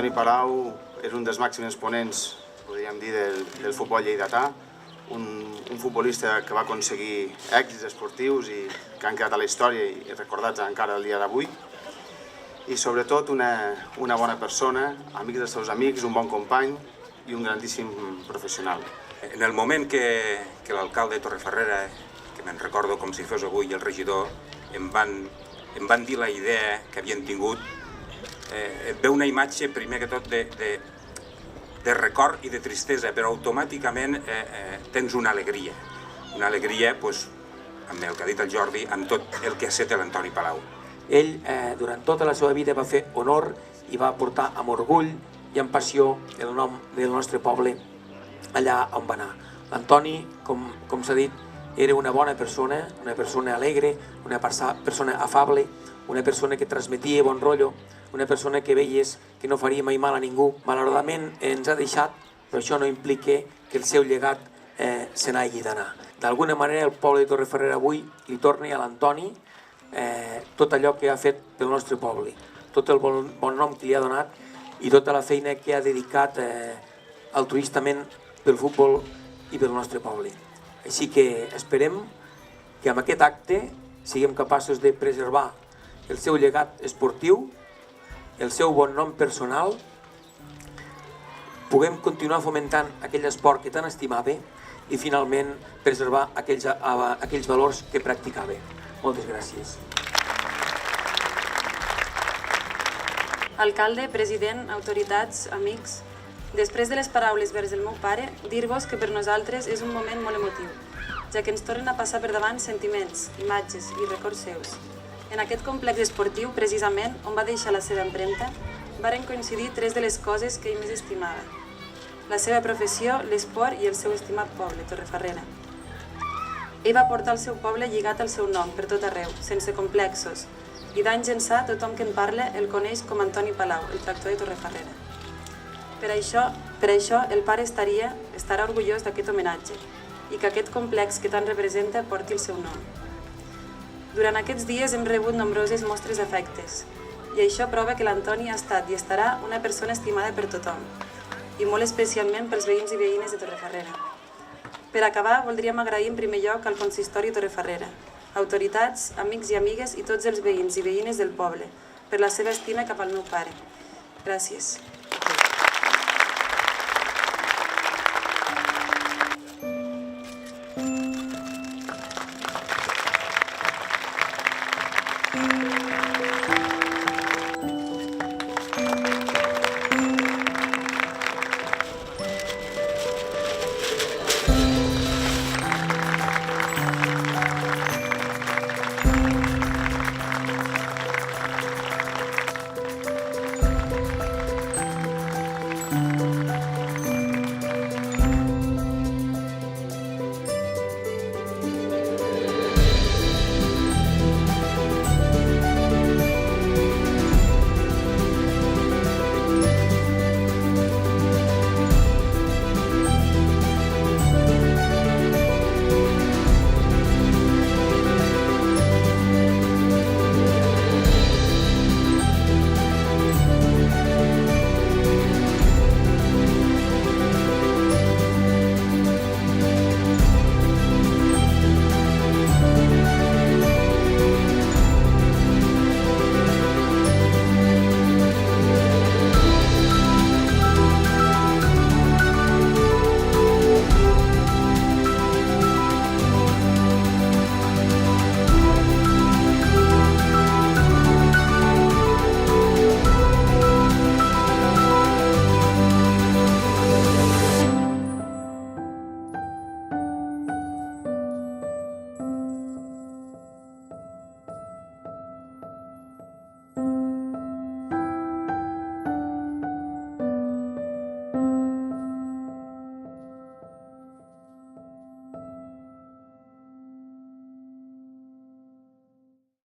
Antoni Palau és un dels màxims exponents, podríem dir, del futbol lleidatà, un futbolista que va aconseguir èxits esportius i que han quedat a la història i recordats encara el dia d'avui, i sobretot una bona persona, amic dels seus amics, un bon company i un grandíssim professional. En el moment que l'alcalde de Torrefarrera, que me'n recordo com si fos avui, el regidor, em van dir la idea que havien tingut, et ve una imatge, primer que tot, de record i de tristesa, però automàticament tens una alegria. Una alegria, amb el que ha dit el Jordi, amb tot el que ha estat l'Antoni Palau. Ell, durant tota la seva vida, va fer honor i va portar amb orgull i amb passió el nom del nostre poble allà on va anar. L'Antoni, com s'ha dit, era una bona persona alegre, una persona afable, una persona que transmetia bon rotllo, una persona que veies que no faria mai mal a ningú. Malauradament ens ha deixat, però això no implica que el seu llegat se n'hagi d'anar. D'alguna manera el poble de Torrefarrera avui li torna a l'Antoni tot allò que ha fet pel nostre poble, tot el bon nom que li ha donat i tota la feina que ha dedicat altruistament pel futbol i pel nostre poble. Així que esperem que amb aquest acte siguem capaços de preservar el seu llegat esportiu, el seu bon nom personal, puguem continuar fomentant aquell esport que tant estimava i finalment preservar aquells valors que practicava. Moltes gràcies. Alcalde, president, autoritats, amics, després de les paraules vers el meu pare, dir-vos que per nosaltres és un moment molt emotiu, ja que ens tornen a passar per davant sentiments, imatges i records seus. En aquest complex esportiu, precisament, on va deixar la seva empremta, varen coincidir tres de les coses que ell més estimava: la seva professió, l'esport i el seu estimat poble, Torrefarrera. Ell va portar el seu poble lligat al seu nom per tot arreu, sense complexos, i d'anys ençà tothom que en parla el coneix com Antoni Palau, el tractor de Torrefarrera. Per això el pare estarà orgullós d'aquest homenatge i que aquest complex que tant representa porti el seu nom. Durant aquests dies hem rebut nombroses mostres d'afectes i això prova que l'Antoni ha estat i estarà una persona estimada per tothom i molt especialment pels veïns i veïnes de Torrefarrera. Per acabar, voldríem agrair en primer lloc al consistori Torrefarrera, autoritats, amics i amigues i tots els veïns i veïnes del poble per la seva estima cap al meu pare. Gràcies.